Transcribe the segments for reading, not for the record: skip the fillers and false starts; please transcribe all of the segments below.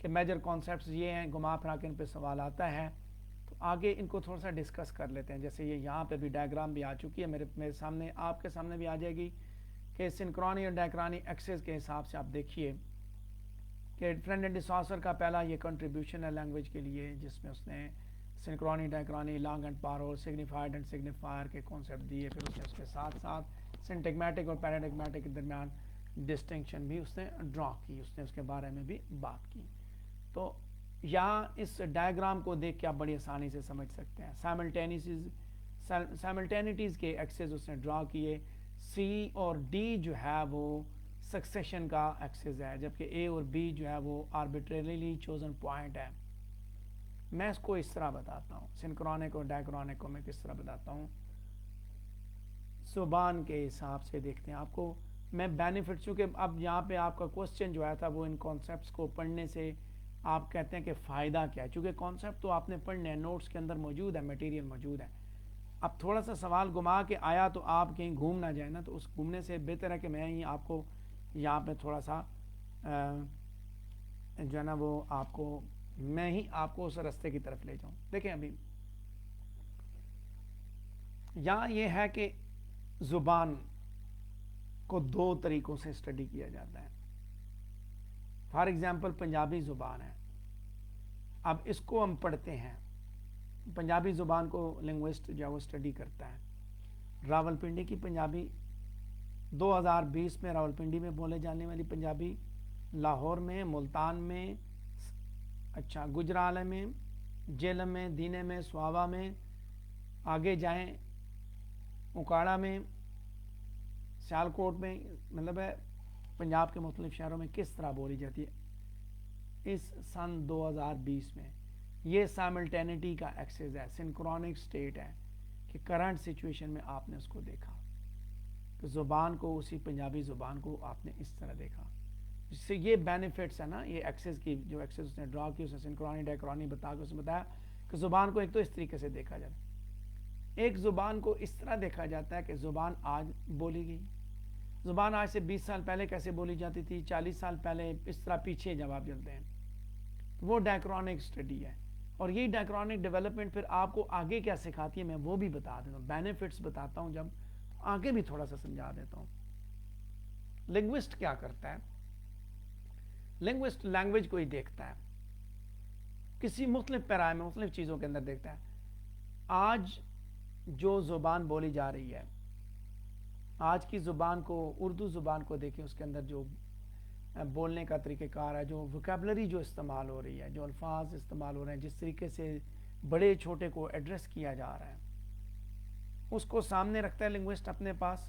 کہ major concepts یہ ہیں, گما پھرا کے ان پہ سوال آتا ہے تو آگے ان کو تھوڑا سا ڈسکس کر لیتے ہیں. جیسے یہ یہاں پہ بھی ڈائیگرام بھی آ چکی ہے میرے سامنے, آپ کے سامنے بھی آ جائے گی کہ سنکرونی اور ڈائیکرانی ایکسس کے حساب سے آپ دیکھیے کہ فرینڈ ڈساسر کا پہلا یہ کنٹریبیوشن ہے لینگویج کے لیے, جس میں اس نے synchrony, ڈائیکرانی, long and Parul, سگنیفائڈ and سگنیفائر کے کانسیپٹ دیے. پھر اس نے اس کے ساتھ ساتھ سنٹیگمیٹک اور پیراڈگمیٹک کے درمیان ڈسٹنکشن بھی اس نے ڈرا کی, اس نے اس کے بارے میں بھی بات کی. تو یہاں اس ڈائیگرام کو دیکھ کے آپ بڑی آسانی سے سمجھ سکتے ہیں. سائملٹینیٹیز کے ایکسس اس نے ڈرا کیے. سی اور ڈی جو ہے وہ سکسیشن کا ایکسس ہے, جبکہ اے اور بی جو ہے وہ آربیٹریلی چوزن پوائنٹ ہے. میں اس کو اس طرح بتاتا ہوں, سنکرونک اور ڈائیکرونک کو میں کس طرح بتاتا ہوں, زبان کے حساب سے دیکھتے ہیں. آپ کو میں بینیفٹ, چونکہ اب یہاں پہ آپ کا کوسچن جو آیا تھا وہ ان کانسیپٹس کو پڑھنے سے آپ کہتے ہیں کہ فائدہ کیا ہے, چونکہ کانسیپٹ تو آپ نے پڑھنے ہیں, نوٹس کے اندر موجود ہے, میٹیریل موجود ہے. اب تھوڑا سا سوال گما کے آیا تو آپ کہیں گھوم نہ جائیں نا, تو اس گھومنے سے بہتر ہے کہ میں ہی آپ کو یہاں پہ تھوڑا سا جو ہے نا وہ آپ کو میں ہی آپ کو اس رستے کی طرف لے جاؤں. دیکھیں ابھی یہاں یہ ہے کہ زبان کو دو طریقوں سے اسٹڈی کیا جاتا ہے. فار ایگزامپل پنجابی زبان ہے, اب اس کو ہم پڑھتے ہیں. پنجابی زبان کو لنگوسٹ جو ہے وہ اسٹڈی کرتا ہے. راولپنڈی کی پنجابی 2020 میں راولپنڈی میں بولے جانے والی پنجابی, لاہور میں, ملتان میں, اچھا گجرالے میں, جیلم میں, دینے میں, سواوا میں, آگے جائیں اکاڑا میں, سیالکوٹ میں, مطلب ہے پنجاب کے مختلف شہروں میں کس طرح بولی جاتی ہے اس سن 2020 میں. یہ سائملٹینٹی کا ایکسس ہے, سنکرونک سٹیٹ ہے کہ کرنٹ سچویشن میں آپ نے اس کو دیکھا کہ زبان کو, اسی پنجابی زبان کو آپ نے اس طرح دیکھا. اس سے یہ بینیفٹس ہے نا, یہ ایکسس کی جو ایکسس اس نے ڈرا کی, اس نے سنکرونی ڈائیکرونی بتا کے اس نے بتایا کہ زبان کو ایک تو اس طریقے سے دیکھا جاتا ہے. ایک زبان کو اس طرح دیکھا جاتا ہے کہ زبان آج بولی گئی, زبان آج سے 20 سال پہلے کیسے بولی جاتی تھی, 40 سال پہلے, اس طرح پیچھے جب آپ چلتے ہیں, وہ ڈائیکرونک اسٹڈی ہے. اور یہ ڈائیکرونک ڈیولپمنٹ پھر آپ کو آگے کیا سکھاتی ہے میں وہ بھی بتا دیتا ہوں, بینیفٹس بتاتا ہوں, جب آگے بھی تھوڑا سا سمجھا دیتا ہوں. لنگوسٹ کیا کرتا ہے, لنگوسٹ لینگویج کو ہی دیکھتا ہے, کسی مختلف پیرائے میں مختلف چیزوں کے اندر دیکھتا ہے. آج جو زبان بولی جا رہی ہے, آج کی زبان کو, اردو زبان کو دیکھیں, اس کے اندر جو بولنے کا طریقہ کار ہے, جو ووکیبلری جو استعمال ہو رہی ہے, جو الفاظ استعمال ہو رہے ہیں, جس طریقے سے بڑے چھوٹے کو ایڈریس کیا جا رہا ہے, اس کو سامنے رکھتا ہے لنگوسٹ اپنے پاس.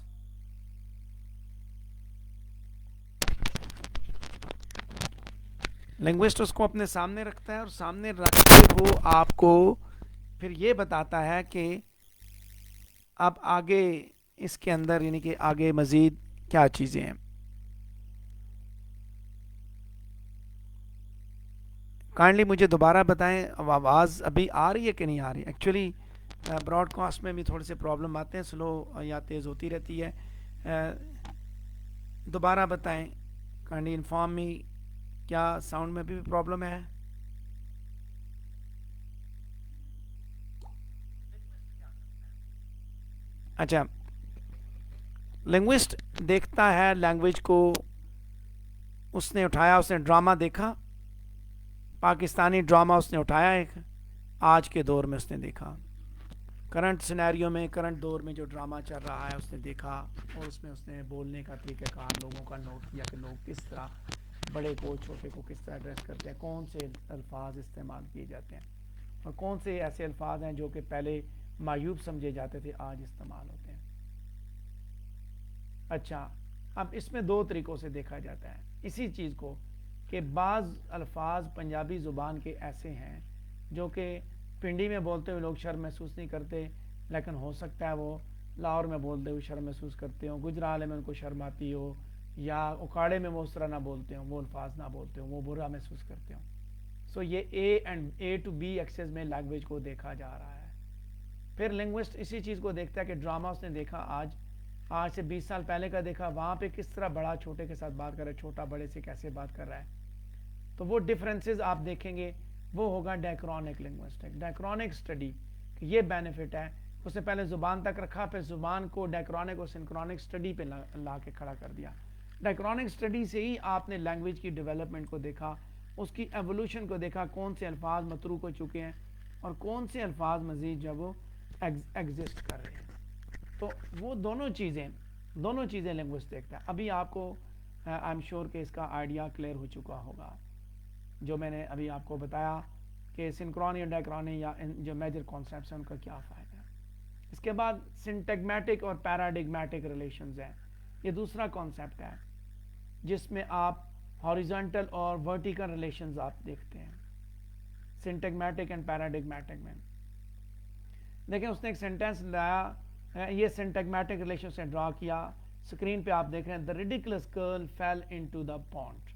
لنگوسٹ اس کو اپنے سامنے رکھتا ہے, اور سامنے رکھ کے وہ آپ کو پھر یہ بتاتا ہے کہ اب آگے اس کے اندر, یعنی کہ آگے مزید کیا چیزیں ہیں. کائنڈلی مجھے دوبارہ بتائیں آواز ابھی آ رہی ہے کہ نہیں آ رہی. ایکچولی براڈ کاسٹ میں بھی تھوڑے سے پرابلم آتے ہیں, سلو یا تیز ہوتی رہتی ہے. دوبارہ بتائیں, کائنڈلی انفارم می, کیا ساؤنڈ میں بھی پرابلم ہے؟ اچھا, لنگوسٹ دیکھتا ہے لینگویج کو, اس نے اٹھایا, اس نے ڈرامہ دیکھا, پاکستانی ڈرامہ اس نے اٹھایا ایک, آج کے دور میں اس نے دیکھا, کرنٹ سینیریو میں, کرنٹ دور میں جو ڈرامہ چل رہا ہے اس نے دیکھا, اور اس میں اس نے بولنے کا طریقہ کار لوگوں کا نوٹ کیا کہ لوگ کس طرح بڑے کو چھوٹے کو کس طرح ایڈریس کرتے ہیں, کون سے الفاظ استعمال کیے جاتے ہیں, اور کون سے ایسے الفاظ ہیں جو کہ پہلے معیوب سمجھے جاتے تھے آج استعمال ہوتے ہیں. اچھا, اب اس میں دو طریقوں سے دیکھا جاتا ہے اسی چیز کو, کہ بعض الفاظ پنجابی زبان کے ایسے ہیں جو کہ پنڈی میں بولتے ہوئے لوگ شرم محسوس نہیں کرتے, لیکن ہو سکتا ہے وہ لاہور میں بولتے ہوئے شرم محسوس کرتے ہوں, گجرالے میں ان کو شرم آتی ہو, یا اکاڑے میں وہ اس طرح نہ بولتے ہوں, وہ الفاظ نہ بولتے ہوں, وہ برا محسوس کرتے ہوں. سو یہ اے ٹو بی ایکسس میں لینگویج کو دیکھا جا رہا ہے. پھر لنگوسٹ اسی چیز کو دیکھتا ہے کہ ڈرامہ اس نے دیکھا, آج سے 20 سال پہلے کا دیکھا, وہاں پہ کس طرح بڑا چھوٹے کے ساتھ بات کر رہا ہے, چھوٹا بڑے سے کیسے بات کر رہا ہے, تو وہ ڈفرینسز آپ دیکھیں گے وہ ہوگا ڈائیکرونک لنگوسٹک، ڈائیکرونک اسٹڈی، کہ یہ بینیفٹ ہے. اس نے پہلے زبان تک رکھا، پھر زبان کو ڈائیکرونک اور سنکرونک اسٹڈی پہ لا کے کھڑا کر دیا. ڈائیکرونک اسٹڈی سے ہی آپ نے لینگویج کی ڈیولپمنٹ کو دیکھا، اس کی ایوولوشن کو دیکھا، کون سے الفاظ متروک ہو چکے ہیں اور کون سے الفاظ مزید جو وہ ایگزسٹ کر رہے ہیں. تو وہ دونوں چیزیں لنگوسٹک ہے. ابھی آپ کو آئی ایم شیور کہ اس کا آئیڈیا کلیئر ہو چکا ہوگا جو میں نے ابھی آپ کو بتایا کہ سنکرونی اور ڈائیکرونی یا جو میجر کانسیپٹس ہیں ان کا کیا فائدہ ہے. اس کے بعد سنٹیگمیٹک اور پیراڈگمیٹک ریلیشنز ہیں. یہ دوسرا کانسیپٹ ہے جس میں آپ ہاریزونٹل اور ورٹیکل ریلیشنز آپ دیکھتے ہیں سنٹیگمیٹک اینڈ پیراڈگمیٹک میں. دیکھیں اس نے ایک سینٹینس لایا، یہ سنٹیگمیٹک ریلیشن سے ڈرا کیا. اسکرین پہ آپ دیکھ رہے ہیں the ridiculous girl fell into the pond.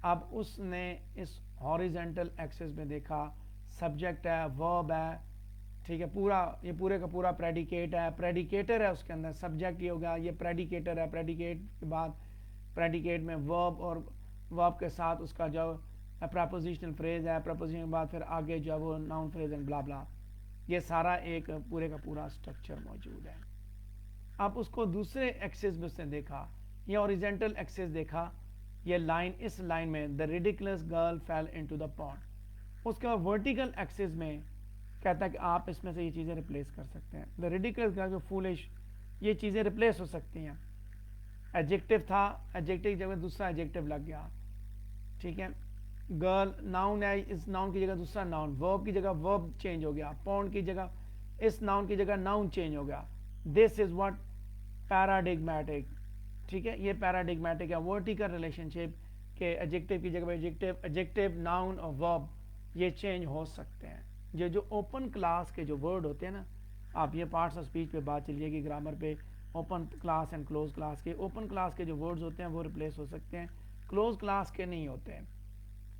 اب اس نے اس ہاریزونٹل ایکسس میں دیکھا سبجیکٹ ہے، ورب ہے، ٹھیک ہے، یہ پورے کا پورا پریڈیکیٹ ہے، پریڈیکیٹر ہے اس کے اندر، سبجیکٹ یہ ہوگا، یہ پریڈیکیٹر ہے، پریڈیکیٹ کے بعد پریڈیکیٹ میں ورب اور ورب کے ساتھ اس کا جو پریپوزیشنل فریز ہے، پریپوزیشن کے بعد پھر آگے جو وہ ناؤن فریز اینڈ بلا بلا، یہ سارا ایک پورے کا پورا اسٹرکچر موجود ہے. اب اس کو دوسرے ایکسس میں اس نے دیکھا، یہ ہاریزونٹل ایکسس دیکھا، یہ لائن، اس لائن میں the ridiculous girl fell into the pond. اس کے بعد ورٹیکل ایکسس میں کہتا ہے کہ آپ اس میں سے یہ چیزیں ریپلیس کر سکتے ہیں. the ridiculous girl جو foolish، یہ چیزیں ریپلیس ہو سکتی ہیں. ایڈجیکٹو تھا، ایڈجیکٹو کی جگہ دوسرا ایڈجیکٹو لگ گیا، ٹھیک ہے. گرل ناؤن ہے، اس ناؤن کی جگہ دوسرا ناؤن، ورب کی جگہ ورب چینج ہو گیا، پونڈ کی جگہ اس ناؤن کی جگہ ناؤن چینج ہو گیا. دس از واٹ پیراڈگمیٹک، ٹھیک ہے. یہ پیراڈگمیٹک ہے، ورٹیکل ریلیشن شپ کہ ایڈجیکٹو کی جگہ ایڈجیکٹو ناؤن اور ورب یہ چینج ہو سکتے ہیں. یہ جو اوپن کلاس کے جو ورڈ ہوتے ہیں نا، آپ یہ پارٹس آف اسپیچ پہ بات چلیے گی گرامر پہ، open class and close class کے، اوپن کلاس کے جو ورڈز ہوتے ہیں وہ ریپلیس ہو سکتے ہیں، کلوز کلاس کے نہیں ہوتے ہیں،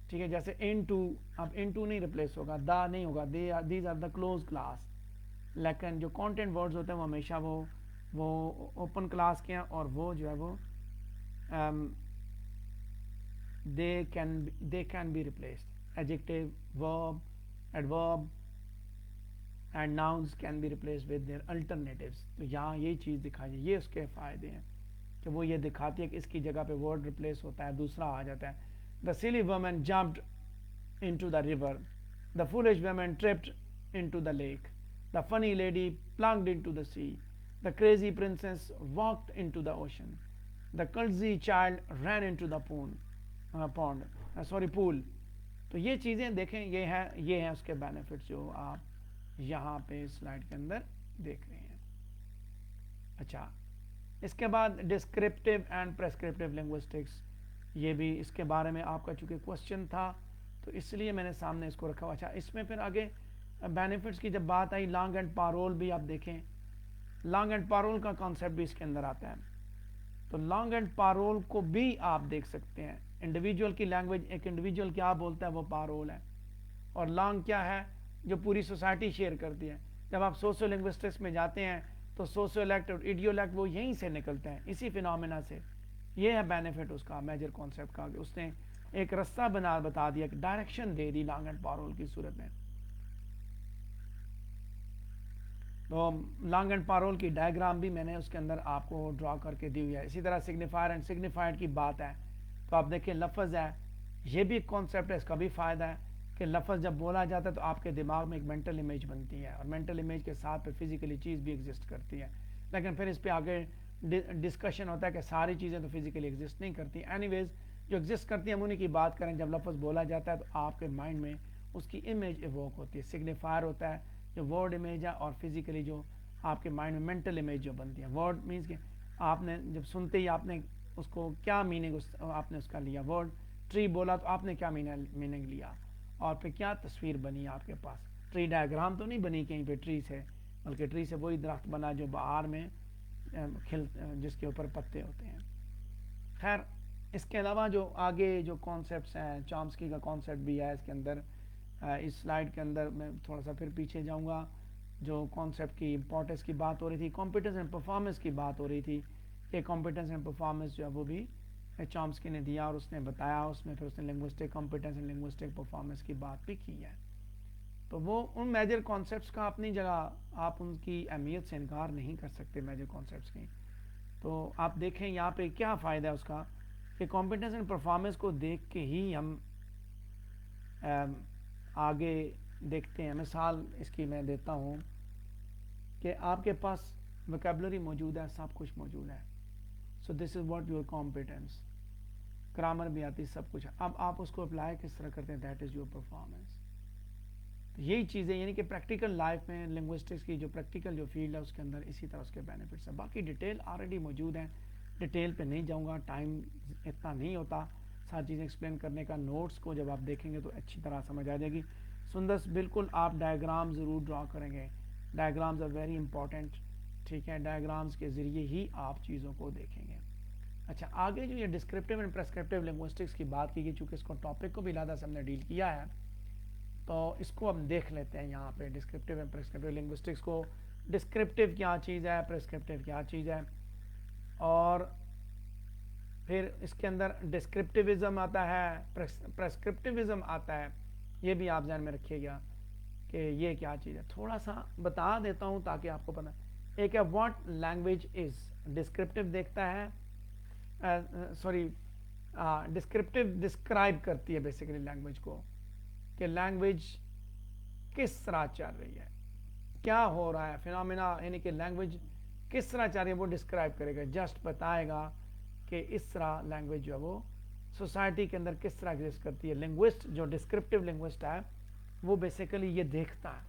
ٹھیک ہے. جیسے انٹو، اب انٹو نہیں ریپلیس ہوگا، دا نہیں ہوگا، these are the close class. لیکن جو کانٹینٹ ورڈز ہوتے ہیں وہ ہمیشہ وہ اوپن کلاس کے ہیں اور وہ جو ہے وہ they can be replaced. Adjective, verb, adverb and nouns can be replaced with their alternatives. تو یہاں یہ چیز دکھائی، یہ اس کے فائدے ہیں کہ وہ یہ دکھاتی ہے کہ اس کی جگہ پہ ورڈ ریپلیس ہوتا ہے، دوسرا آ جاتا ہے. The silly woman jumped into the river. The foolish woman tripped into the lake. The funny lady plunged into the sea. The crazy princess walked into the ocean. The clumsy child ran into the pool. تو یہ چیزیں دیکھیں، یہ ہیں اس کے benefits جو آپ یہاں پہ سلائڈ کے اندر دیکھ رہے ہیں. اچھا، اس کے بعد ڈسکرپٹیو اینڈ پریسکرپٹیو لنگوسٹکس، یہ بھی اس کے بارے میں آپ کا چونکہ کوشچن تھا تو اس لیے میں نے سامنے اس کو رکھا ہوا. اچھا، اس میں پھر آگے بینیفٹس کی جب بات آئی، لانگ اینڈ پارول بھی آپ دیکھیں، لانگ اینڈ پارول کا کانسیپٹ بھی اس کے اندر آتا ہے. تو لانگ اینڈ پارول کو بھی آپ دیکھ سکتے ہیں. انڈیویجول کی لینگویج، ایک انڈیویجول کیا بولتا ہے وہ پارول ہے، اور لانگ کیا ہے جو پوری سوسائٹی شیئر کرتی ہے. جب آپ سوشو لنگوسٹکس میں جاتے ہیں تو سوشو لیکٹ اور ایڈیولیکٹ وہ یہیں سے نکلتے ہیں، اسی فینومینا سے. یہ ہے بینیفٹ اس کا، میجر کانسیپٹ کا، کہ اس نے ایک رستہ بتا دیا، کہ ڈائریکشن دے دی لانگ اینڈ پارول کی صورت میں. تو لانگ اینڈ پارول کی ڈائیگرام بھی میں نے اس کے اندر آپ کو ڈرا کر کے دی ہوئی ہے. اسی طرح سگنیفائر اینڈ سگنیفائڈ کی بات ہے تو آپ دیکھیں لفظ ہے، یہ بھی ایک کانسیپٹ ہے، اس کا بھی فائدہ ہے کہ لفظ جب بولا جاتا ہے تو آپ کے دماغ میں ایک مینٹل امیج بنتی ہے، اور مینٹل امیج کے ساتھ پھر فزیکلی چیز بھی ایگزسٹ کرتی ہے. لیکن پھر اس پہ آگے ڈسکشن ہوتا ہے کہ ساری چیزیں تو فزیکلی ایگزسٹ نہیں کرتی. اینی ویز جو ایگزسٹ کرتی ہیں ہم انہیں کی بات کریں. جب لفظ بولا جاتا ہے تو آپ کے مائنڈ میں اس کی امیج ایووک ہوتی ہے. سگنیفائر ہوتا ہے جو ورڈ امیج ہے، اور فزیکلی جو آپ کے مائنڈ میں مینٹل امیج جو بنتی ہے. ورڈ مینس کہ آپ نے جب سنتے ہی آپ نے اس کو کیا میننگ آپ نے اس کا لیا. ورڈ ٹری بولا تو آپ نے کیا میننگ لیا، اور پھر کیا تصویر بنی آپ کے پاس. ٹری ڈائیگرام تو نہیں بنی کہیں پہ ٹری سے، بلکہ ٹری سے وہی درخت بنا جو بہار میں جس کے اوپر پتے ہوتے ہیں. خیر، اس کے علاوہ جو آگے جو کانسیپٹس ہیں، چامسکی کا کانسیپٹ بھی ہے اس کے اندر. اس سلائڈ کے اندر میں تھوڑا سا پھر پیچھے جاؤں گا. جو کانسیپٹ کی امپورٹنس کی بات ہو رہی تھی، کمپیٹنس اینڈ پرفارمنس کی بات ہو رہی تھی، کہ کمپیٹنس اینڈ پرفارمنس جو ہے وہ بھی چامسکی نے دیا اور اس نے بتایا، اس میں پھر اس نے linguistic competence and linguistic performance کی بات بھی کی ہے. تو وہ ان میجر کانسیپٹس کا اپنی جگہ آپ ان کی اہمیت سے انکار نہیں کر سکتے میجر کانسیپٹس کی. تو آپ دیکھیں یہاں پہ کیا فائدہ ہے اس کا کہ کمپیٹنس اینڈ پرفارمنس کو دیکھ کے ہی ہم آگے دیکھتے ہیں. مثال اس کی میں دیتا ہوں کہ آپ کے پاس ویکیبلری موجود ہے، سب کچھ موجود ہے. So this is what your competence, grammar بھی آتی، سب کچھ. اب آپ اس کو اپلائی کس طرح کرتے ہیں، دیٹ از یور پرفارمنس. یہی چیزیں یعنی کہ پریکٹیکل لائف میں لنگوسٹکس کی جو پریکٹیکل جو فیلڈ ہے اس کے اندر اسی طرح اس کے بینیفٹس ہیں. باقی ڈیٹیل آلریڈی موجود ہیں، ڈیٹیل پہ نہیں جاؤں گا، ٹائم اتنا نہیں ہوتا ساری چیزیں ایکسپلین کرنے کا. نوٹس کو جب آپ دیکھیں گے تو اچھی طرح سمجھ آ جائے گی. سندس بالکل آپ ڈائیگرام ضرور ڈرا کریں گے، ڈائیگرامز آر ویری امپورٹنٹ. ٹھیک ہے، ڈائیگرامز کے ذریعے ہی آپ چیزوں کو دیکھیں گے. اچھا، آگے جو یہ ڈسکرپٹیو اینڈ پریسکرپٹیو لنگوسٹکس کی بات کی گئی، چونکہ اس کو ٹاپک کو بھی علیحدہ سے ہم نے ڈیل کیا ہے تو اس کو ہم دیکھ لیتے ہیں یہاں پہ. ڈسکرپٹیو اینڈ پریسکرپٹیو لنگوسٹکس کو، ڈسکرپٹیو کیا چیز ہے، پریسکرپٹیو کیا چیز ہے، اور پھر اس کے اندر ڈسکرپٹیوزم آتا ہے، پریسکرپٹیوزم آتا ہے. یہ بھی آپ ذہن میں رکھیے گا کہ یہ کیا چیز ہے. تھوڑا سا بتا دیتا ہوں تاکہ آپ کو پتہ. ایک ہے واٹ لینگویج از، ڈسکرپٹیو دیکھتا ہے، ڈسکرپٹیو ڈسکرائب کرتی ہے بیسیکلی لینگویج کو، کہ لینگویج کس طرح چل رہی ہے، کیا ہو رہا ہے، فینومینا یعنی کہ لینگویج کس طرح چل رہی ہے وہ ڈسکرائب کرے گا. جسٹ بتائے گا کہ اس طرح لینگویج جو ہے وہ سوسائٹی کے اندر کس طرح ایگزسٹ کرتی ہے. لنگوسٹ جو ڈسکرپٹیو لنگوسٹ ہے وہ بیسیکلی یہ دیکھتا ہے.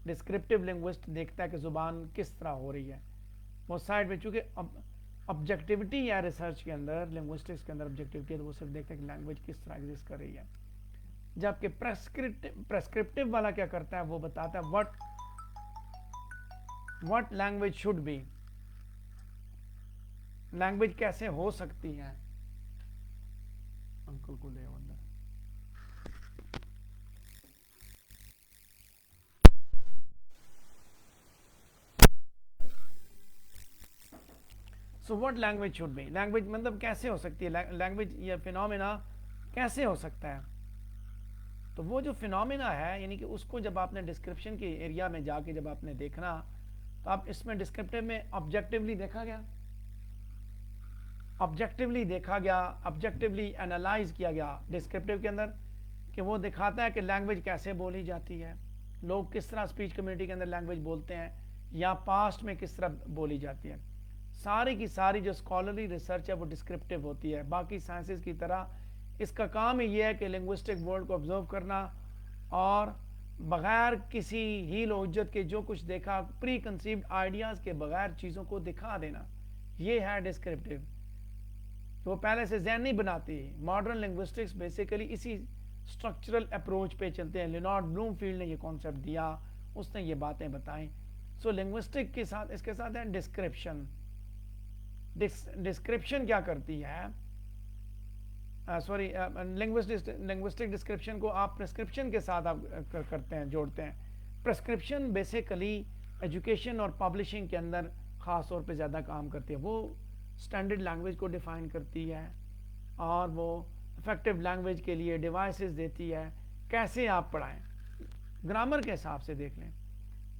ڈسکرپٹیو لنگوسٹ دیکھتا ہے کہ زبان کس طرح ہو رہی ہے وہ سائڈ میں. چونکہ آبجیکٹیوٹی ہے ریسرچ کے اندر، لنگوسٹکس کے اندر آبجیکٹیوٹی ہے، تو وہ صرف دیکھتا ہے کہ لینگویج کس طرح ایگزسٹ کر رہی ہے. جبکہ پریسکرپٹیو والا کیا کرتا ہے، وہ بتاتا ہے what language should be، language کیسے ہو سکتی ہے. انکل کو لے اندر. So what language should be, language مطلب کیسے ہو سکتی ہے، لینگویج یہ فینومینا کیسے ہو سکتا ہے. تو وہ جو فینومینا ہے یعنی کہ اس کو جب آپ نے ڈسکرپشن کے ایریا میں جا کے جب آپ نے دیکھنا تو آپ اس میں ڈسکرپٹیو میں آبجیکٹیولی دیکھا گیا، آبجیکٹیولی دیکھا گیا، آبجیکٹیولی انالائز کیا گیا ڈسکرپٹیو کے اندر، کہ وہ دکھاتا ہے کہ لینگویج کیسے بولی جاتی ہے، لوگ کس طرح اسپیچ کمیونٹی کے اندر لینگویج بولتے ہیں یا پاسٹ میں کس طرح بولی جاتی ہے. ساری کی ساری جو اسکالرلی ریسرچ ہے وہ ڈسکرپٹیو ہوتی ہے. باقی سائنسز کی طرح اس کا کام ہی یہ ہے کہ لنگوسٹک ورلڈ کو آبزرو کرنا اور بغیر کسی ہیل و حجت کے جو کچھ دیکھا پری کنسیوڈ آئیڈیاز کے بغیر چیزوں کو دکھا دینا، یہ ہے ڈسکرپٹیو. وہ پہلے سے ذہن نہیں بناتی. ماڈرن لنگوسٹکس بیسیکلی اسی اسٹرکچرل اپروچ پہ چلتے ہیں. لینارڈ بلوم فیلڈ نے یہ کانسیپٹ دیا، اس نے یہ باتیں بتائیں. سو لنگوسٹک کے ساتھ اس کے ساتھ ہے ڈسکرپشن. ڈسکرپشن کیا کرتی ہے، لنگوسٹک ڈسکرپشن کو آپ پریسکرپشن کے ساتھ آپ کرتے ہیں، جوڑتے ہیں. پریسکرپشن بیسیکلی ایجوکیشن اور پبلشنگ کے اندر خاص طور پہ زیادہ کام کرتی ہے. وہ اسٹینڈرڈ لینگویج کو ڈیفائن کرتی ہے اور وہ افیکٹو لینگویج کے لیے ڈیوائسز دیتی ہے، کیسے آپ پڑھائیں. گرامر کے حساب سے دیکھ لیں،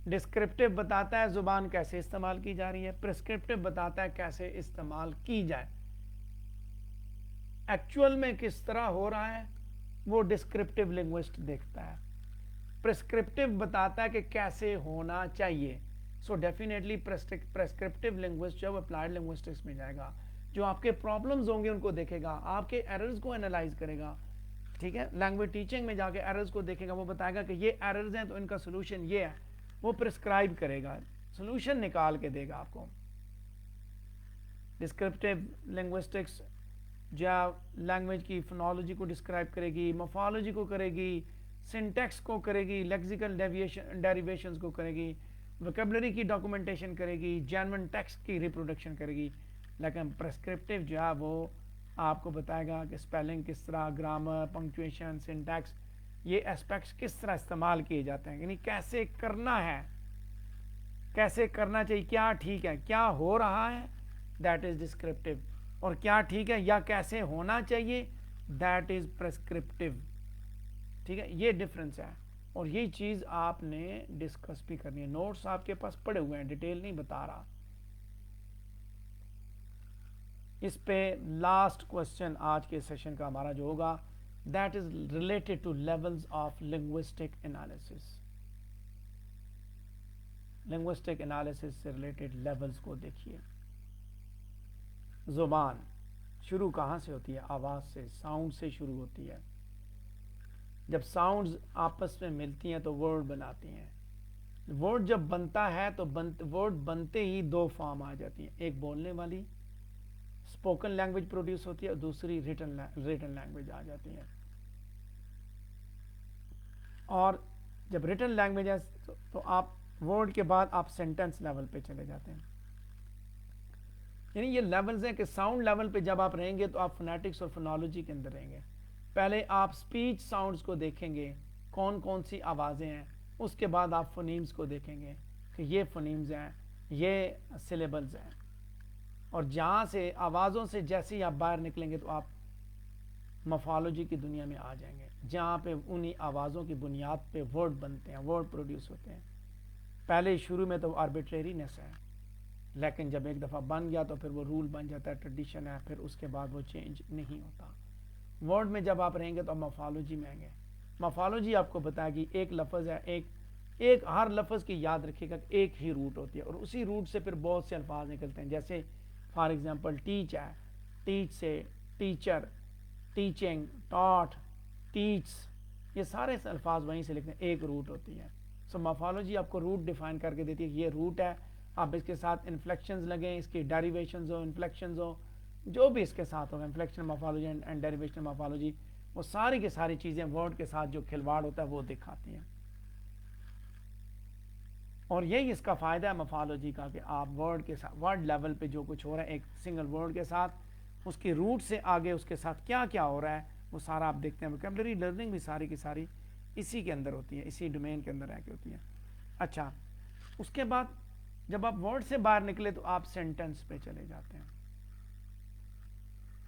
ڈسکرپٹیو بتاتا ہے زبان کیسے استعمال کی جا رہی ہے، پریسکرپٹیو بتاتا ہے کیسے استعمال کی جائے. ایکچوئل میں کس طرح ہو رہا ہے وہ ڈسکرپٹیو لنگوسٹ دیکھتا ہے. پریسکرپٹیو بتاتا ہے کہ کیسے ہونا چاہیے. سو ڈیفینیٹلی پریسکرپٹیو لنگوسٹ جو اپلائیڈ لنگوسٹکس میں جائے گا، جو آپ کے پرابلمز ہوں گے ان کو دیکھے گا، آپ کے ایررز کو انالائز کرے گا. ٹھیک ہے، لینگویج ٹیچنگ میں جا کے ایررز کو دیکھے گا، وہ بتائے گا کہ یہ ایررز ہیں تو ان کا سولوشن یہ ہے، وہ پرسکرائب کرے گا، سولوشن نکال کے دے گا آپ کو. ڈسکرپٹیو لنگوسٹکس جو لینگویج کی فونالوجی کو ڈسکرائب کرے گی، مورفالوجی کو کرے گی، سنٹیکس کو کرے گی، لیکسیکل ڈیریویشنز کو کرے گی، ویکیبلری کی ڈاکومنٹیشن کرے گی، جینوئن ٹیکسٹ کی ریپروڈکشن کرے گی. لیکن پریسکرپٹیو جو ہے وہ آپ کو بتائے گا کہ اسپیلنگ کس طرح، گرامر، پنکچویشن، سنٹیکس، یہ اسپیکٹس کس طرح استعمال کیے جاتے ہیں، یعنی کیسے کرنا ہے، کیسے کرنا چاہیے، کیا ٹھیک ہے، کیا ہو رہا ہے، دیٹ از ڈسکرپٹیو. اور کیا ٹھیک ہے یا کیسے ہونا چاہیے دیٹ از پرسکرپٹیو. ٹھیک ہے, یہ ڈفرینس ہے, اور یہ چیز آپ نے ڈسکس بھی کرنی ہے. نوٹس آپ کے پاس پڑے ہوئے ہیں, ڈیٹیل نہیں بتا رہا. اس پہ لاسٹ کوشچن آج کے سیشن کا ہمارا جو ہوگا that is related two levels of linguistic analysis. Linguistic analysis سے ریلیٹڈ لیولز کو دیکھیے. زبان شروع کہاں سے ہوتی ہے؟ آواز سے, ساؤنڈ سے شروع ہوتی ہے. جب ساؤنڈز آپس میں ملتی ہیں تو ورڈ بناتی ہیں. ورڈ جب بنتا ہے تو ورڈ بنتے ہی دو فارم آ جاتی ہیں, ایک بولنے والی اسپوکن لینگویج پروڈیوس ہوتی ہے اور دوسری ریٹن لینگویج آ جاتی ہے. اور جب ریٹن لینگویج ہے تو آپ ورڈ کے بعد آپ سینٹنس لیول پہ چلے جاتے ہیں. یعنی یہ لیولز ہیں کہ ساؤنڈ لیول پہ جب آپ رہیں گے تو آپ فونیٹکس اور فونالوجی کے اندر رہیں گے. پہلے آپ سپیچ ساؤنڈز کو دیکھیں گے کون کون سی آوازیں ہیں, اس کے بعد آپ فونیمز کو دیکھیں گے کہ یہ فونیمز ہیں, یہ سلیبلز ہیں. اور جہاں سے آوازوں سے جیسے ہی آپ باہر نکلیں گے تو آپ مفالوجی کی دنیا میں آ جائیں گے, جہاں پہ انہی آوازوں کی بنیاد پہ ورڈ بنتے ہیں, ورڈ پروڈیوس ہوتے ہیں. پہلے شروع میں تو آربیٹرینس ہے, لیکن جب ایک دفعہ بن گیا تو پھر وہ رول بن جاتا ہے, ٹریڈیشن ہے, پھر اس کے بعد وہ چینج نہیں ہوتا. ورڈ میں جب آپ رہیں گے تو آپ مفالوجی میں آئیں گے. مفالوجی آپ کو بتائے گی ایک لفظ ہے, ایک ہر لفظ کی یاد رکھے گا کہ ایک ہی روٹ ہوتی ہے, اور اسی روٹ سے پھر بہت سے الفاظ نکلتے ہیں. جیسے فار ایگزامپل ٹیچ ہے, ٹیچ سے ٹیچر, ٹیچنگ, ٹاٹ, ٹیچس, یہ سارے الفاظ وہیں سے لکھتے ہیں, ایک روٹ ہوتی ہے. سو مافالوجی آپ کو روٹ ڈیفائن کر کے دیتی ہے کہ یہ روٹ ہے. آپ اس کے ساتھ انفلیکشنز لگیں, اس کی ڈیریویشنز ہو, انفلیکشنز ہو, جو بھی اس کے ساتھ ہوگا, انفلیکشن مافالوجی اینڈ ڈیریویشن مافالوجی, وہ ساری کی ساری چیزیں ورڈ کے ساتھ جو کھلواڑ ہوتا ہے وہ دکھاتی ہیں. اور یہی اس کا فائدہ ہے مفالوجی کا کہ آپ ورڈ کے ساتھ, ورڈ لیول پہ جو کچھ ہو رہا ہے ایک سنگل ورڈ کے ساتھ, اس کی روٹ سے آگے اس کے ساتھ کیا کیا ہو رہا ہے وہ سارا آپ دیکھتے ہیں. ووکیبلری لرننگ بھی ساری کی ساری اسی کے اندر ہوتی ہے, اسی ڈومین کے اندر رہ کے ہوتی ہے. اچھا, اس کے بعد جب آپ ورڈ سے باہر نکلے تو آپ سینٹنس پہ چلے جاتے ہیں.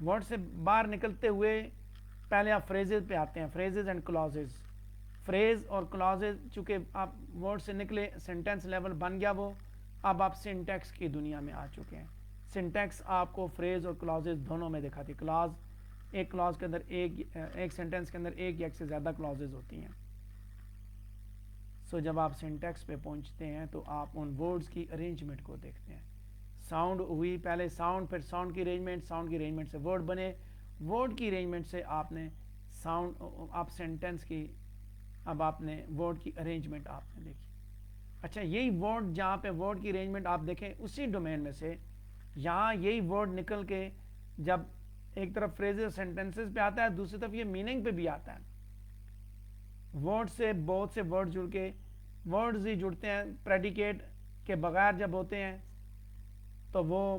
ورڈ سے باہر نکلتے ہوئے پہلے آپ فریزز پہ آتے ہیں, فریزز اینڈ کلازز. فریز اور کلازز چونکہ آپ ورڈ سے نکلے, سینٹنس لیول بن گیا وہ, اب آپ سنٹیکس کی دنیا میں آ چکے ہیں. سنٹیکس آپ کو فریز اور کلازز دونوں میں دکھاتی ہے. کلاز, ایک کلاز کے اندر ایک سینٹنس کے اندر ایک یا ایک سے زیادہ کلازز ہوتی ہیں. سو جب آپ سنٹیکس پہ پہنچتے ہیں تو آپ ان ورڈز کی ارینجمنٹ کو دیکھتے ہیں. ساؤنڈ ہوئی پہلے ساؤنڈ, پھر ساؤنڈ کی ارینجمنٹ, ساؤنڈ کی ارینجمنٹ سے ورڈ بنے, ورڈ کی ارینجمنٹ سے آپ نے ساؤنڈ, آپ سینٹنس کی, اب آپ نے ورڈ کی ارینجمنٹ آپ نے دیکھی. اچھا, یہی ورڈ جہاں پہ ورڈ کی ارینجمنٹ آپ دیکھیں اسی ڈومین میں سے یہاں یہی ورڈ نکل کے جب ایک طرف فریزز اور سینٹنسز پہ آتا ہے, دوسری طرف یہ میننگ پہ بھی آتا ہے. ورڈ سے بہت سے ورڈ جڑ کے, ورڈز ہی جڑتے ہیں پریڈیکیٹ کے بغیر جب ہوتے ہیں تو وہ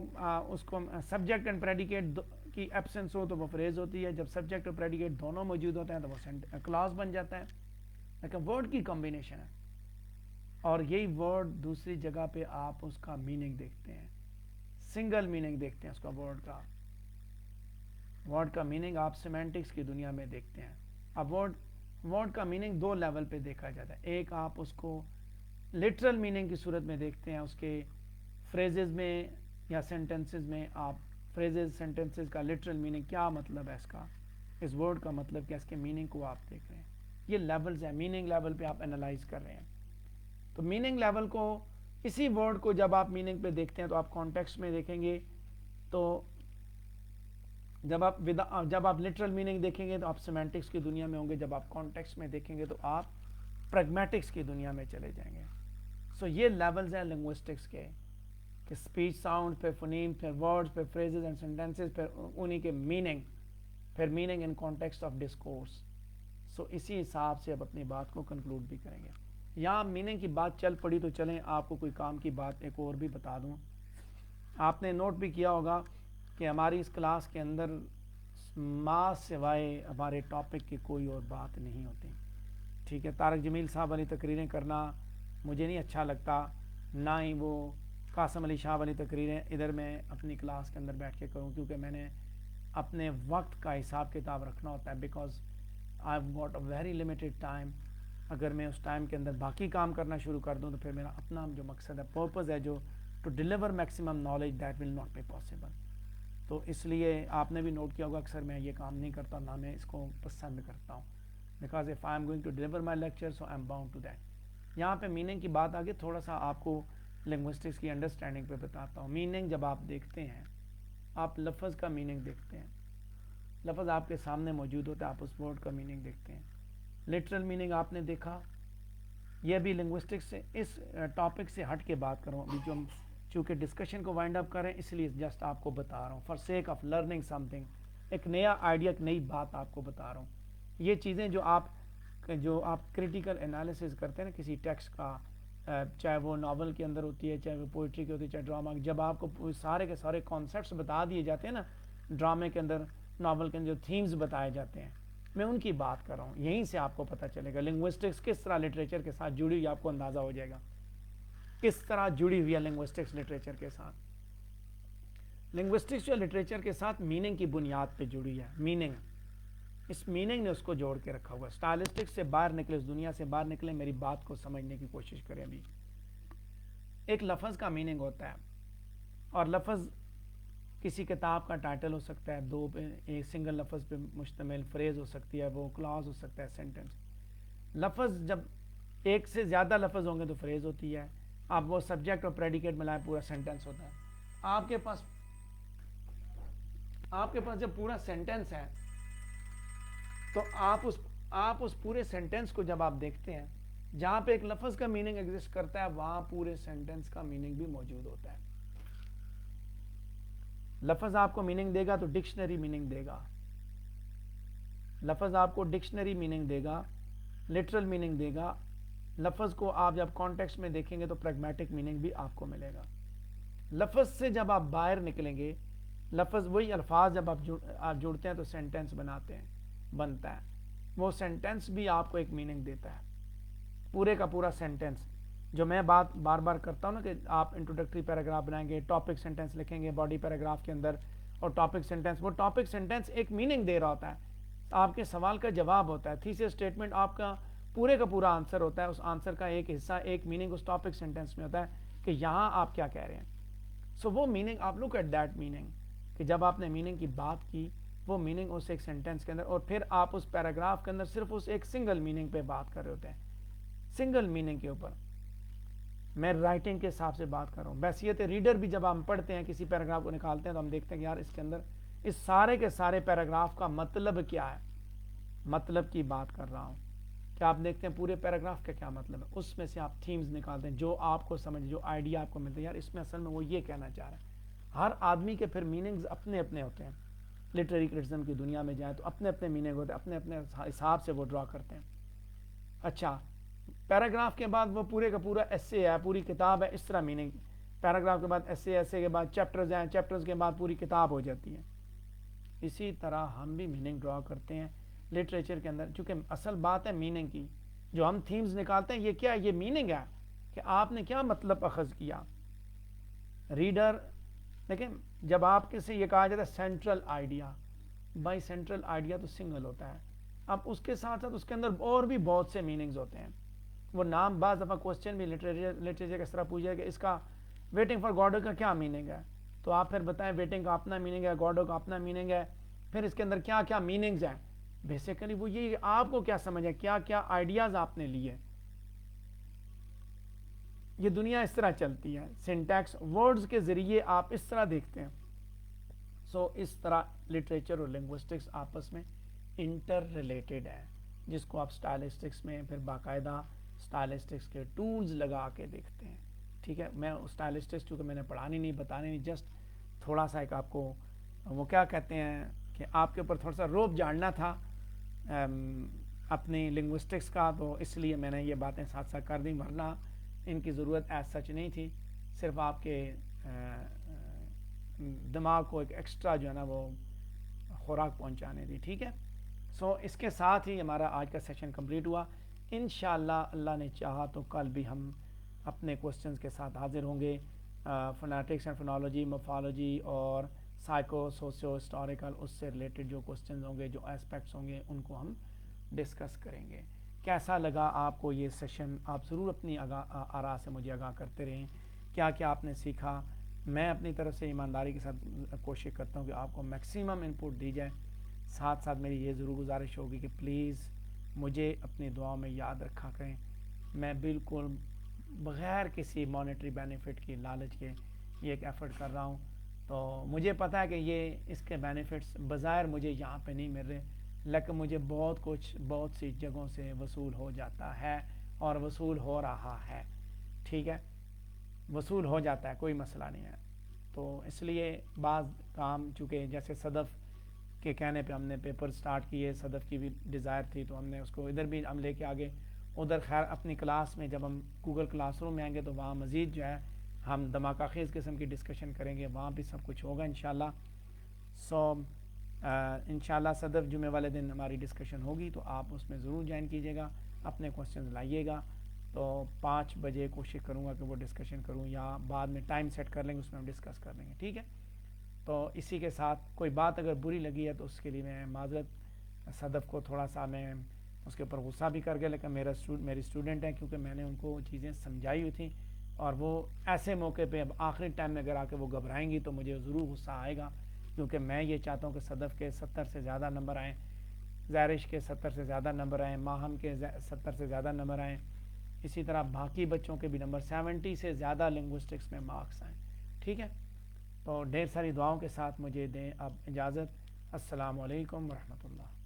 اس کو سبجیکٹ اینڈ پریڈیکیٹ کی ایبسنس ہو تو وہ فریز ہوتی ہے. جب سبجیکٹ اور پریڈیکیٹ دونوں موجود ہوتے ہیں تو وہ کلاس بن جاتا ہے. لیکن ورڈ کی کمبینیشن ہے, اور یہی ورڈ دوسری جگہ پہ آپ اس کا میننگ دیکھتے ہیں, سنگل میننگ دیکھتے ہیں اس کا. ورڈ کا میننگ آپ سیمینٹکس کی دنیا میں دیکھتے ہیں. اب ورڈ کا میننگ دو لیول پہ دیکھا جاتا ہے. ایک آپ اس کو لٹرل میننگ کی صورت میں دیکھتے ہیں, اس کے فریزز میں یا سینٹنسز میں. آپ فریزز سینٹنسز کا لٹرل میننگ کیا مطلب ہے اس کا, اس ورڈ کا مطلب کیا, اس کے میننگ کو آپ دیکھ رہے ہیں. یہ لیولز ہیں, میننگ لیول پہ آپ انالائز کر رہے ہیں. تو میننگ لیول کو, اسی ورڈ کو جب آپ میننگ پہ دیکھتے ہیں تو آپ کانٹیکسٹ میں دیکھیں گے. تو جب آپ لٹرل میننگ دیکھیں گے تو آپ سیمینٹکس کی دنیا میں ہوں گے, جب آپ کانٹیکسٹ میں دیکھیں گے تو آپ پریگمیٹکس کی دنیا میں چلے جائیں گے. سو یہ لیولز ہیں لنگوسٹکس کے, کہ اسپیچ ساؤنڈ, پھر فونیم, پھر ورڈز, پھر فریزز اینڈ سینٹنسز, پھر انہی کے میننگ, پھر meaning in context of discourse. So اسی حساب سے اب اپنی بات کو کنکلوڈ بھی کریں گے. یہاں میننگ کی بات چل پڑی تو چلیں آپ کو کوئی کام کی بات ایک اور بھی بتا دوں. آپ نے نوٹ بھی کیا ہوگا کہ ہماری اس کلاس کے اندر ماس سوائے ہمارے ٹاپک کی کوئی اور بات نہیں ہوتی. ٹھیک ہے, طارق جمیل صاحب والی تقریریں کرنا مجھے نہیں اچھا لگتا, نہ ہی وہ قاسم علی شاہ والی تقریریں ادھر میں اپنی کلاس کے اندر بیٹھ کے کروں، کیونکہ میں نے اپنے وقت کا حساب کتاب رکھنا ہوتا ہے، because I have got a very limited time. اگر میں اس ٹائم کے اندر باقی کام کرنا شروع کر دوں تو پھر میرا اپنا جو مقصد ہے، پرپز ہے، جو to deliver maximum knowledge, that will not be possible. تو اس لیے آپ نے بھی نوٹ کیا ہوگا اکثر میں یہ کام نہیں کرتا، نہ میں اس کو پسند کرتا ہوں، because of I am going to deliver my lecture so I am bound to that. یہاں پہ میننگ کی بات آگے تھوڑا سا آپ کو لنگوسٹکس کی انڈرسٹینڈنگ پہ بتاتا ہوں. میننگ جب آپ دیکھتے ہیں، آپ لفظ کا میننگ دیکھتے ہیں، لفظ آپ کے سامنے موجود ہوتا ہے، آپ اس ورڈ کا میننگ دیکھتے ہیں. لٹرل میننگ آپ نے دیکھا. یہ بھی لنگوسٹکس سے اس ٹاپک سے ہٹ کے بات کروں ابھی، جو ہم چونکہ ڈسکشن کو وائنڈ اپ کریں اس لیے جسٹ آپ کو بتا رہا ہوں for sake of learning some thing. ایک نیا آئیڈیا، ایک نئی بات آپ کو بتا رہا ہوں. یہ چیزیں جو آپ کریٹیکل انالیسز کرتے ہیں نا کسی ٹیکسٹ کا، چاہے وہ ناول کے اندر ہوتی ہے، چاہے وہ پوئٹری کی ہوتی ہے، چاہے ڈرامہ، جب آپ کو سارے کے سارے کانسیپٹس بتا دیے جاتے ہیں نا، ڈرامے کے اندر، ناول کے اندر جو تھیمز بتائے جاتے ہیں، میں ان کی بات کر رہا ہوں. یہیں سے آپ کو پتہ چلے گا لنگوسٹکس کس طرح لٹریچر کے ساتھ جڑی ہوئی، آپ کو اندازہ ہو جائے گا کس طرح جڑی ہوئی ہے لنگوسٹکس لٹریچر کے ساتھ. لنگوسٹکس جو لٹریچر کے ساتھ میننگ کی بنیاد پہ جڑی ہے. میننگ، اس میننگ نے اس کو جوڑ کے رکھا ہوا ہے. اسٹائلسٹکس سے باہر نکلے، اس دنیا سے باہر نکلے، میری بات کو سمجھنے کی کوشش کریں. ابھی ایک لفظ کا میننگ ہوتا ہے، اور لفظ کسی کتاب کا ٹائٹل ہو سکتا ہے، دو پہ ایک سنگل لفظ پہ مشتمل فریز ہو سکتی ہے، وہ کلاز ہو سکتا ہے، سینٹنس. لفظ جب ایک سے زیادہ لفظ ہوں گے تو فریز ہوتی ہے. آپ وہ سبجیکٹ اور پریڈیکیٹ ملائیں پورا سینٹنس ہوتا ہے. آپ کے پاس جب پورا سینٹنس ہے تو آپ اس پورے سینٹنس کو جب آپ دیکھتے ہیں، جہاں پہ ایک لفظ کا میننگ ایگزسٹ کرتا ہے وہاں پورے سینٹنس کا میننگ بھی موجود ہوتا ہے. لفظ آپ کو میننگ دے گا تو ڈکشنری میننگ دے گا. لفظ آپ کو ڈکشنری میننگ دے گا، لٹرل میننگ دے گا. لفظ کو آپ جب کانٹیکسٹ میں دیکھیں گے تو پریگمیٹک میننگ بھی آپ کو ملے گا. لفظ سے جب آپ باہر نکلیں گے، لفظ وہی الفاظ جب آپ جڑتے ہیں تو سینٹنس بنتا ہے. وہ سینٹنس بھی آپ کو ایک میننگ دیتا ہے. پورے کا پورا سینٹنس جو میں بات بار بار کرتا ہوں نا، کہ آپ انٹروڈکٹری پیراگراف بنائیں گے، ٹاپک سینٹنس لکھیں گے باڈی پیراگراف کے اندر، اور ٹاپک سینٹنس، وہ ٹاپک سینٹنس ایک میننگ دے رہا ہوتا ہے، آپ کے سوال کا جواب ہوتا ہے. تھیسس اسٹیٹمنٹ آپ کا پورے کا پورا آنسر ہوتا ہے. اس آنسر کا ایک حصہ، ایک میننگ اس ٹاپک سینٹنس میں ہوتا ہے کہ یہاں آپ کیا کہہ رہے ہیں. سو وہ میننگ، آپ لک ایٹ دیٹ میننگ، کہ جب آپ نے میننگ کی بات کی، وہ میننگ اس ایک سینٹنس کے اندر، اور پھر آپ اس پیراگراف کے اندر صرف اس ایک سنگل میننگ پہ بات کر رہے ہوتے ہیں، سنگل میننگ کے اوپر. میں رائٹنگ کے حساب سے بات کر رہا ہوں. بحیثیت ریڈر بھی جب ہم پڑھتے ہیں کسی پیراگراف کو نکالتے ہیں تو ہم دیکھتے ہیں کہ یار اس کے اندر اس سارے کے سارے پیراگراف کا مطلب کیا ہے. مطلب کی بات کر رہا ہوں کہ آپ دیکھتے ہیں پورے پیراگراف کا کیا مطلب ہے. اس میں سے آپ تھیمز نکالتے ہیں جو آپ کو سمجھ، جو آئیڈیا آپ کو ملتا ہے، یار اس میں اصل میں وہ یہ کہنا چاہ رہا ہے. ہر آدمی کے پھر میننگز اپنے اپنے ہوتے ہیں. لٹریری کرٹیسزم کی دنیا میں جائیں تو اپنے اپنے میننگ ہوتے ہیں، اپنے اپنے حساب سے وہ ڈرا کرتے ہیں. اچھا، پیراگراف کے بعد وہ پورے کا پورا ایسے ہے، پوری کتاب ہے، اس طرح میننگ. پیراگراف کے بعد ایسے، ایسے کے بعد چیپٹرز ہیں، چیپٹرز کے بعد پوری کتاب ہو جاتی ہے. اسی طرح ہم بھی میننگ ڈرا کرتے ہیں لٹریچر کے اندر، چونکہ اصل بات ہے میننگ کی. جو ہم تھیمز نکالتے ہیں یہ کیا ہے؟ یہ میننگ ہے کہ آپ نے کیا مطلب اخذ کیا. ریڈر، لیکن جب آپ کے سے یہ کہا جاتا ہے central idea, by central idea تو سنگل ہوتا ہے. اب اس کے ساتھ ساتھ اس کے اندر اور بھی بہت سے میننگز ہوتے ہیں. وہ نام بعض دفعہ کوشچن بھی لٹریچر کا اس طرح پوچھا کہ اس کا ویٹنگ فار گاڈو کا کیا میننگ ہے، تو آپ پھر بتائیں ویٹنگ کا اپنا میننگ ہے، گاڈو کا اپنا میننگ ہے. پھر اس کے اندر کیا کیا میننگز ہیں. بیسیکلی وہ یہ آپ کو کیا سمجھ ہے، کیا کیا آئیڈیاز آپ نے لیے. یہ دنیا اس طرح چلتی ہے، سینٹیکس ورڈز کے ذریعے آپ اس طرح دیکھتے ہیں. سو اس طرح لٹریچر اور لنگوسٹکس آپس میں انٹر ریلیٹڈ ہے، جس کو آپ اسٹائلسٹکس میں پھر باقاعدہ اسٹائلسٹکس کے ٹولز لگا کے دیکھتے ہیں. ٹھیک ہے، میں اسٹائلسٹکس چونکہ میں نے پڑھانی نہیں، بتانی نہیں، جسٹ تھوڑا سا ایک آپ کو وہ کیا کہتے ہیں کہ آپ کے اوپر تھوڑا سا روب جاننا تھا اپنی لنگوسٹکس کا، تو اس لیے میں نے یہ باتیں ساتھ ساتھ کر دیں، ورنہ ان کی ضرورت ایز سچ نہیں تھی. صرف آپ کے دماغ کو ایک ایکسٹرا جو ہے نا وہ خوراک پہنچانے دی. ٹھیک ہے، سو اس کے ساتھ ہی ہمارا آج کا سیشن کمپلیٹ ہوا. انشاءاللہ اللہ نے چاہا تو کل بھی ہم اپنے کوسچنز کے ساتھ حاضر ہوں گے. فونیٹکس اینڈ فونالوجی، مورفالوجی اور سائیکو سوشیو ہسٹوریکل اس سے ریلیٹڈ جو کوسچنز ہوں گے، جو اسپیکٹس ہوں گے، ان کو ہم ڈسکس کریں گے۔ کیسا لگا آپ کو یہ سیشن؟ آپ ضرور اپنی آراء سے مجھے آگاہ کرتے رہیں، کیا کیا آپ نے سیکھا۔ میں اپنی طرف سے ایمانداری کے ساتھ کوشش کرتا ہوں کہ آپ کو میکسیمم انپوٹ دی جائے۔ ساتھ ساتھ میری یہ ضرور گزارش ہوگی کہ پلیز مجھے اپنی دعاؤں میں یاد رکھا کریں۔ میں بالکل بغیر کسی مانیٹری بینیفٹ کی، لالچ کے یہ ایک ایفرٹ کر رہا ہوں، تو مجھے پتہ ہے کہ یہ اس کے بینیفٹس بظاہر مجھے یہاں پہ نہیں مل رہے، لیکن مجھے بہت سی جگہوں سے وصول ہو جاتا ہے اور وصول ہو رہا ہے، ٹھیک ہے، وصول ہو جاتا ہے، کوئی مسئلہ نہیں ہے۔ تو اس لیے بعض کام چونکہ جیسے صدف کے کہنے پہ ہم نے پیپر سٹارٹ کیے، صدف کی بھی ڈیزائر تھی تو ہم نے اس کو ادھر بھی ہم لے کے آگے۔ ادھر خیر اپنی کلاس میں جب ہم گوگل کلاس روم میں آئیں گے تو وہاں مزید جو ہے ہم دھماکہ خیز قسم کی ڈسکشن کریں گے، وہاں بھی سب کچھ ہوگا انشاءاللہ۔ سو انشاءاللہ صدف جمعے والے دن ہماری ڈسکشن ہوگی، تو آپ اس میں ضرور جوائن کیجیے گا، اپنے کوسچنز لائیے گا۔ تو 5 بجے کوشش کروں گا کہ وہ ڈسکشن کروں، یا بعد میں ٹائم سیٹ کر لیں گے، اس میں ہم ڈسکس کر لیں گے، ٹھیک ہے۔ تو اسی کے ساتھ کوئی بات اگر بری لگی ہے تو اس کے لیے میں معذرت، صدف کو تھوڑا سا میں اس کے اوپر غصہ بھی کر گیا، لیکن میری اسٹوڈنٹ ہیں، کیونکہ میں نے ان کو چیزیں سمجھائی ہوئی تھیں، اور وہ ایسے موقع پہ اب آخری ٹائم میں اگر آ کے وہ گھبرائیں گی تو مجھے ضرور غصہ آئے گا، کیونکہ میں یہ چاہتا ہوں کہ صدف کے 70 سے زیادہ نمبر آئیں، زیرش کے 70 سے زیادہ نمبر آئیں، ماہم کے 70 سے زیادہ نمبر آئیں، اسی طرح باقی بچوں کے بھی نمبر 70 سے زیادہ لنگوسٹکس میں مارکس آئیں، ٹھیک ہے۔ تو ڈھیر ساری دعاؤں کے ساتھ مجھے دیں اب اجازت۔ السلام علیکم ورحمۃ اللہ۔